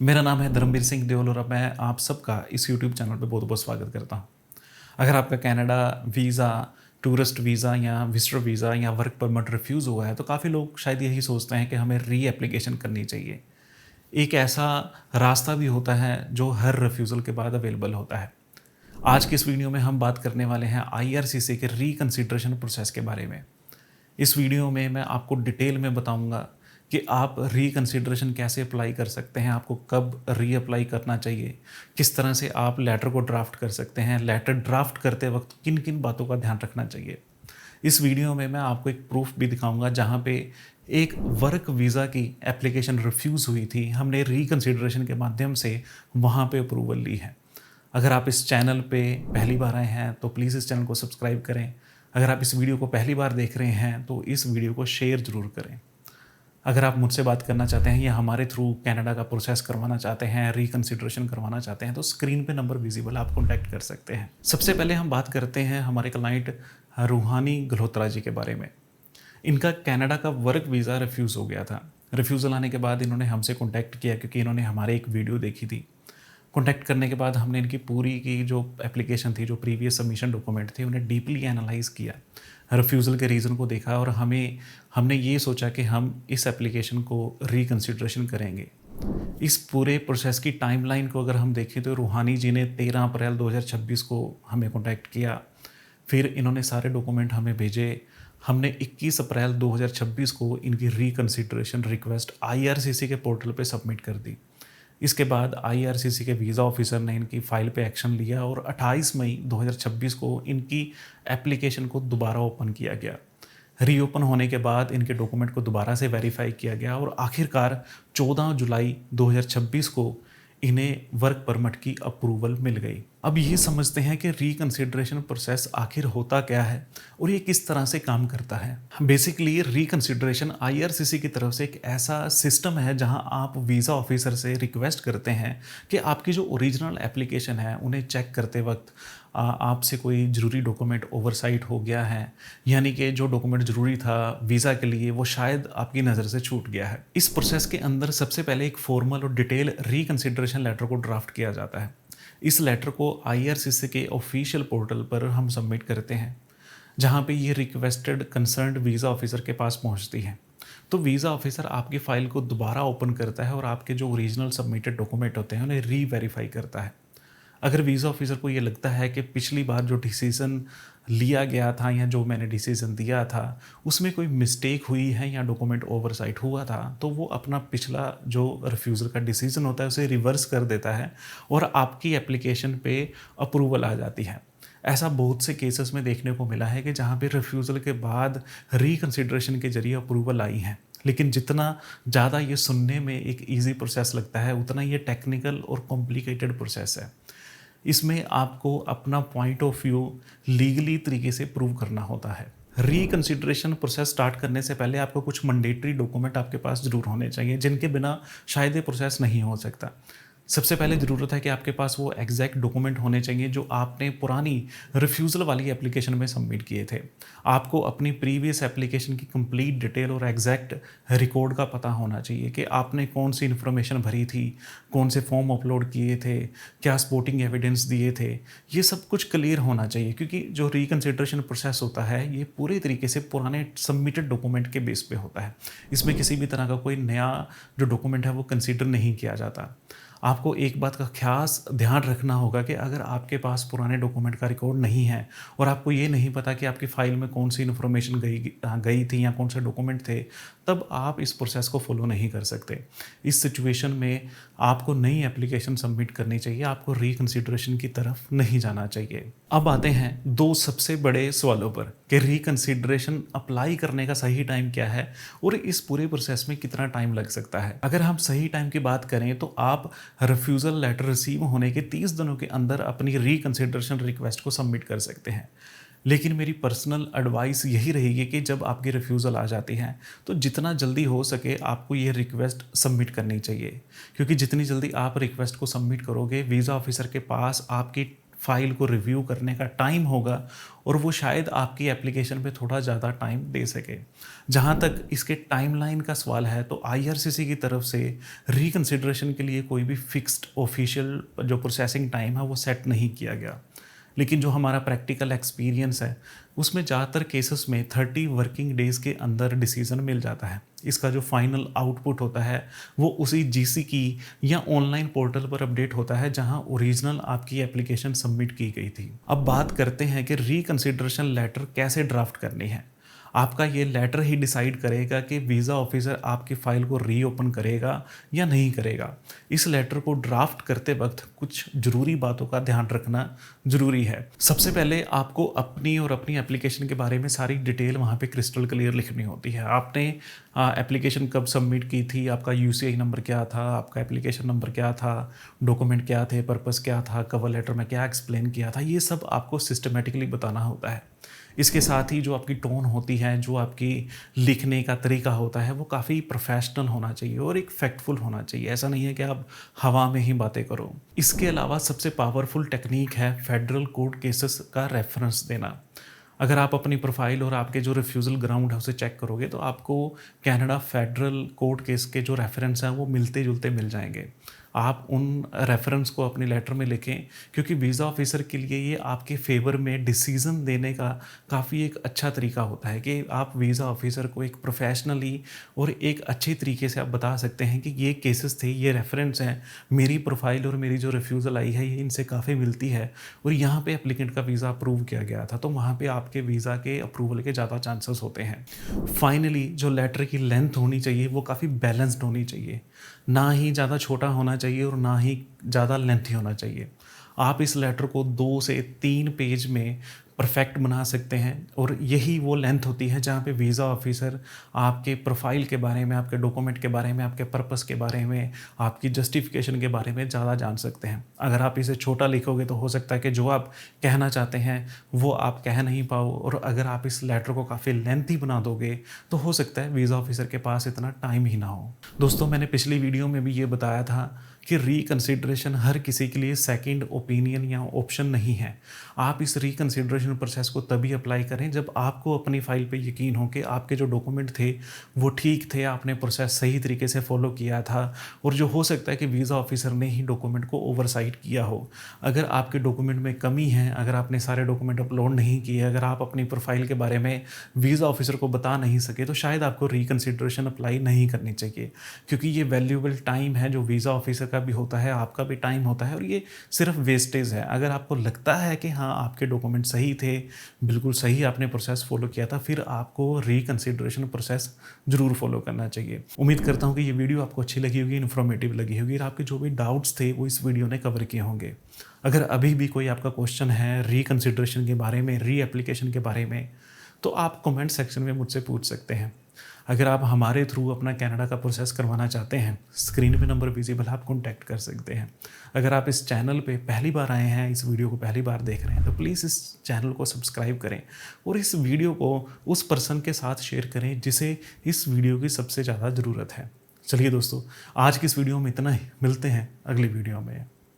मेरा नाम है धर्मवीर सिंह देओल और मैं आप सबका इस यूट्यूब चैनल पे बहुत बहुत स्वागत करता हूँ। अगर आपका कनाडा वीज़ा, टूरिस्ट वीज़ा या विजिटर वीज़ा या वर्क परमिट रिफ्यूज़ हुआ है तो काफ़ी लोग शायद यही सोचते हैं कि हमें री एप्लीकेशन करनी चाहिए। एक ऐसा रास्ता भी होता है जो हर रिफ्यूज़ल के बाद अवेलेबल होता है। आज की इस वीडियो में हम बात करने वाले हैं आईआरसीसी के रिकंसिडरेशन प्रोसेस के बारे में। इस वीडियो में मैं आपको डिटेल में बताऊंगा कि आप रिकंसिडरेशन कैसे अप्लाई कर सकते हैं, आपको कब रीअप्लाई करना चाहिए, किस तरह से आप लेटर को ड्राफ्ट कर सकते हैं, लेटर ड्राफ्ट करते वक्त किन किन बातों का ध्यान रखना चाहिए। इस वीडियो में मैं आपको एक प्रूफ भी दिखाऊंगा जहां पे एक वर्क वीज़ा की एप्लीकेशन रिफ्यूज़ हुई थी, हमने रिकंसिडरेशन के माध्यम से वहां पे अप्रूवल ली है। अगर आप इस चैनल पे पहली बार आए हैं तो प्लीज़ इस चैनल को सब्सक्राइब करें। अगर आप इस वीडियो को पहली बार देख रहे हैं तो इस वीडियो को शेयर ज़रूर करें। अगर आप मुझसे बात करना चाहते हैं या हमारे थ्रू कनाडा का प्रोसेस करवाना चाहते हैं, रिकंसिडरेशन करवाना चाहते हैं तो स्क्रीन पे नंबर विजिबल आप कॉन्टैक्ट कर सकते हैं। सबसे पहले हम बात करते हैं हमारे क्लाइंट रूहानी गल्होत्रा जी के बारे में। इनका कनाडा का वर्क वीज़ा रिफ्यूज़ हो गया था। रिफ्यूज़ल आने के बाद इन्होंने हमसे कॉन्टैक्ट किया क्योंकि इन्होंने हमारे एक वीडियो देखी थी। कॉन्टैक्ट करने के बाद हमने इनकी पूरी की जो एप्लीकेशन थी, जो प्रीवियस सबमिशन डॉक्यूमेंट थे, उन्हें डीपली एनालाइज़ किया, रिफ्यूज़ल के रीज़न को देखा और हमने ये सोचा कि हम इस एप्लीकेशन को रिकंसिडरेशन करेंगे। इस पूरे प्रोसेस की टाइमलाइन को अगर हम देखें तो रूहानी जी ने 13 अप्रैल 2026 को हमें कॉन्टैक्ट किया। फिर इन्होंने सारे डॉक्यूमेंट हमें भेजे। हमने 21 अप्रैल 2026 को इनकी रिकंसिडरेशन रिक्वेस्ट आईआरसीसी के पोर्टल पे सबमिट कर दी। इसके बाद आईआरसीसी के वीज़ा ऑफिसर ने इनकी फ़ाइल पे एक्शन लिया और 28 मई 2026 को इनकी एप्लीकेशन को दोबारा ओपन किया गया। रीओपन होने के बाद इनके डॉक्यूमेंट को दोबारा से वेरीफाई किया गया और आखिरकार 14 जुलाई 2026 को इन्हें वर्क परमिट की अप्रूवल मिल गई। अब ये समझते हैं कि रिकंसिडरेशन प्रोसेस आखिर होता क्या है और ये किस तरह से काम करता है। बेसिकली रिकंसिडरेशन आईआरसीसी की तरफ से एक ऐसा सिस्टम है जहां आप वीज़ा ऑफिसर से रिक्वेस्ट करते हैं कि आपकी जो ओरिजिनल एप्लीकेशन है उन्हें चेक करते वक्त आपसे कोई ज़रूरी डॉक्यूमेंट ओवरसाइट हो गया है, यानी कि जो डॉक्यूमेंट ज़रूरी था वीज़ा के लिए वो शायद आपकी नज़र से छूट गया है। इस प्रोसेस के अंदर सबसे पहले एक फॉर्मल और डिटेल रिकंसिडरेशन लेटर को ड्राफ्ट किया जाता है। इस लेटर को आईआरसीसी के ऑफिशियल पोर्टल पर हम सबमिट करते हैं, जहाँ पे ये रिक्वेस्टेड कंसर्न्ड वीज़ा ऑफिसर के पास पहुँचती है। तो वीज़ा ऑफिसर आपकी फ़ाइल को दोबारा ओपन करता है और आपके जो ओरिजिनल सबमिटेड डॉक्यूमेंट होते हैं उन्हें री-वेरीफाई करता है। अगर वीज़ा ऑफिसर को ये लगता है कि पिछली बार जो डिसीज़न लिया गया था या जो मैंने डिसीज़न दिया था उसमें कोई मिस्टेक हुई है या डॉक्यूमेंट ओवरसाइट हुआ था, तो वो अपना पिछला जो रिफ्यूज़ल का डिसीज़न होता है उसे रिवर्स कर देता है और आपकी एप्लीकेशन पे अप्रूवल आ जाती है। ऐसा बहुत से केसेस में देखने को मिला है कि जहाँ पे रिफ्यूज़ल के बाद रिकंसिडरेशन के ज़रिए अप्रूवल आई है। लेकिन जितना ज़्यादा ये सुनने में एक ईज़ी प्रोसेस लगता है उतना ये टेक्निकल और कॉम्प्लिकेटेड प्रोसेस है। इसमें आपको अपना पॉइंट ऑफ व्यू लीगली तरीके से प्रूव करना होता है। रिकंसिडरेशन प्रोसेस स्टार्ट करने से पहले आपको कुछ मैंडेटरी डॉक्यूमेंट आपके पास ज़रूर होने चाहिए जिनके बिना शायद ये प्रोसेस नहीं हो सकता। सबसे पहले ज़रूरत है कि आपके पास वो एग्जैक्ट डॉक्यूमेंट होने चाहिए जो आपने पुरानी रिफ्यूज़ल वाली एप्लीकेशन में सबमिट किए थे। आपको अपनी प्रीवियस एप्लीकेशन की कंप्लीट डिटेल और एग्जैक्ट रिकॉर्ड का पता होना चाहिए कि आपने कौन सी इन्फॉर्मेशन भरी थी, कौन से फॉर्म अपलोड किए थे, क्या सपोर्टिंग एविडेंस दिए थे। ये सब कुछ क्लियर होना चाहिए क्योंकि जो रिकंसिडरेशन प्रोसेस होता है ये पूरे तरीके से पुराने सबमिटेड डॉक्यूमेंट के बेस पे होता है। इसमें किसी भी तरह का कोई नया जो डॉक्यूमेंट है वो कंसीडर नहीं किया जाता। आपको एक बात का खास ध्यान रखना होगा कि अगर आपके पास पुराने डॉक्यूमेंट का रिकॉर्ड नहीं है और आपको ये नहीं पता कि आपकी फ़ाइल में कौन सी इन्फॉर्मेशन गई थी या कौन से डॉक्यूमेंट थे, तब आप इस प्रोसेस को फॉलो नहीं कर सकते। इस सिचुएशन में आपको नई एप्लीकेशन सबमिट करनी चाहिए, आपको रिकंसिडरेशन की तरफ नहीं जाना चाहिए। अब आते हैं दो सबसे बड़े सवालों पर कि रिकंसिडरेशन अप्लाई करने का सही टाइम क्या है और इस पूरे प्रोसेस में कितना टाइम लग सकता है। अगर हम सही टाइम की बात करें तो आप रिफ्यूज़ल लेटर रिसीव होने के 30 दिनों के अंदर अपनी रिकंसिडरेशन रिक्वेस्ट को सबमिट कर सकते हैं। लेकिन मेरी पर्सनल एडवाइस यही रहेगी कि जब आपकी रिफ्यूज़ल आ जाती है तो जितना जल्दी हो सके आपको ये रिक्वेस्ट सबमिट करनी चाहिए, क्योंकि जितनी जल्दी आप रिक्वेस्ट को सबमिट करोगे वीज़ा ऑफिसर के पास आपकी फ़ाइल को रिव्यू करने का टाइम होगा और वो शायद आपकी एप्लीकेशन पे थोड़ा ज़्यादा टाइम दे सके। जहाँ तक इसके टाइमलाइन का सवाल है तो आईआरसीसी की तरफ से रिकंसिडरेशन के लिए कोई भी फिक्स्ड ऑफिशियल जो प्रोसेसिंग टाइम है वो सेट नहीं किया गया। लेकिन जो हमारा प्रैक्टिकल एक्सपीरियंस है उसमें ज़्यादातर केसेस में 30 वर्किंग डेज़ के अंदर डिसीज़न मिल जाता है। इसका जो फाइनल आउटपुट होता है वो उसी जीसी की या ऑनलाइन पोर्टल पर अपडेट होता है जहां ओरिजिनल आपकी एप्लीकेशन सबमिट की गई थी। अब बात करते हैं कि रिकंसिडरेशन लेटर कैसे ड्राफ्ट करनी है। आपका ये लेटर ही डिसाइड करेगा कि वीज़ा ऑफिसर आपकी फ़ाइल को रीओपन करेगा या नहीं करेगा। इस लेटर को ड्राफ्ट करते वक्त कुछ ज़रूरी बातों का ध्यान रखना ज़रूरी है। सबसे पहले आपको अपनी और अपनी एप्लीकेशन के बारे में सारी डिटेल वहाँ पे क्रिस्टल क्लियर लिखनी होती है। आपने एप्लीकेशन कब सबमिट की थी, आपका यूसीआई नंबर क्या था, आपका एप्लीकेशन नंबर क्या था, डॉक्यूमेंट क्या थे, पर्पस क्या था, कवर लेटर में क्या एक्सप्लेन किया था, ये सब आपको सिस्टमेटिकली बताना होता है। इसके साथ ही जो आपकी टोन होती है, जो आपकी लिखने का तरीका होता है वो काफ़ी प्रोफेशनल होना चाहिए और एक फैक्टफुल होना चाहिए। ऐसा नहीं है कि आप हवा में ही बातें करो। इसके अलावा सबसे पावरफुल टेक्निक है फेडरल कोर्ट केसेस का रेफरेंस देना। अगर आप अपनी प्रोफाइल और आपके जो रिफ्यूज़ल ग्राउंड है उसे चेक करोगे तो आपको कनाडा फेडरल कोर्ट केस के जो रेफरेंस हैं वो मिलते जुलते मिल जाएंगे। आप उन रेफरेंस को अपने लेटर में लिखें क्योंकि वीज़ा ऑफिसर के लिए ये आपके फेवर में डिसीज़न देने का काफ़ी एक अच्छा तरीका होता है कि आप वीज़ा ऑफिसर को एक प्रोफेशनली और एक अच्छे तरीके से आप बता सकते हैं कि ये केसेस थे, ये रेफरेंस हैं, मेरी प्रोफाइल और मेरी जो रिफ्यूज़ल आई है ये इनसे काफ़ी मिलती है और यहाँ पे एप्लीकेंट का वीज़ा अप्रूव किया गया था, तो वहाँ पे आपके वीज़ा के अप्रूवल के ज़्यादा चांसेस होते हैं। फाइनली जो लेटर की लेंथ होनी चाहिए वो काफ़ी बैलेंस्ड होनी चाहिए, ना ही ज़्यादा छोटा होना चाहिए और ना ही ज़्यादा लेंथी होना चाहिए। आप इस लेटर को 2 से 3 पेज में परफेक्ट बना सकते हैं और यही वो लेंथ होती है जहाँ पे वीज़ा ऑफिसर आपके प्रोफाइल के बारे में, आपके डॉक्यूमेंट के बारे में, आपके पर्पस के बारे में, आपकी जस्टिफिकेशन के बारे में ज़्यादा जान सकते हैं। अगर आप इसे छोटा लिखोगे तो हो सकता है कि जो आप कहना चाहते हैं वो आप कह नहीं पाओ, और अगर आप इस लेटर को काफ़ी लेंथी बना दोगे तो हो सकता है वीज़ा ऑफिसर के पास इतना टाइम ही ना हो। दोस्तों, मैंने पिछली वीडियो में भी ये बताया था कि रिकंसिडरेशन हर किसी के लिए सेकंड ओपिनियन या ऑप्शन नहीं है। आप इस रिकंसिडरेशन प्रोसेस को तभी अप्लाई करें जब आपको अपनी फ़ाइल पे यकीन हो कि आपके जो डॉक्यूमेंट थे वो ठीक थे, आपने प्रोसेस सही तरीके से फॉलो किया था, और जो हो सकता है कि वीज़ा ऑफिसर ने ही डॉक्यूमेंट को ओवरसाइट किया हो। अगर आपके डॉक्यूमेंट में कमी है, अगर आपने सारे डॉक्यूमेंट अपलोड नहीं किए, अगर आप अपनी प्रोफाइल के बारे में वीज़ा ऑफिसर को बता नहीं सके, तो शायद आपको रिकंसिडरेशन अप्लाई नहीं करनी चाहिए, क्योंकि ये वैल्यूएबल टाइम है जो वीज़ा ऑफिसर का भी होता है, आपका भी टाइम होता है, और ये सिर्फ वेस्टेज है। अगर आपको लगता है कि हाँ आपके डॉक्यूमेंट सही थे, बिल्कुल सही आपने प्रोसेस फॉलो किया था, फिर आपको रिकंसिडरेशन प्रोसेस जरूर फॉलो करना चाहिए। उम्मीद करता हूँ कि ये वीडियो आपको अच्छी लगी होगी, इन्फॉर्मेटिव लगी होगी, और आपके जो भी डाउट्स थे वो इस वीडियो ने कवर किए होंगे। अगर अभी भी कोई आपका क्वेश्चन है रिकंसिडरेशन के बारे में, री एप्लीकेशन के बारे में, तो आप कमेंट सेक्शन में मुझसे पूछ सकते हैं। अगर आप हमारे थ्रू अपना कनाडा का प्रोसेस करवाना चाहते हैं, स्क्रीन पे नंबर विजिबल, आप कॉन्टैक्ट कर सकते हैं। अगर आप इस चैनल पे पहली बार आए हैं, इस वीडियो को पहली बार देख रहे हैं, तो प्लीज़ इस चैनल को सब्सक्राइब करें और इस वीडियो को उस पर्सन के साथ शेयर करें जिसे इस वीडियो की सबसे ज़्यादा ज़रूरत है। चलिए दोस्तों, आज की इस वीडियो में इतना ही। मिलते हैं अगली वीडियो में।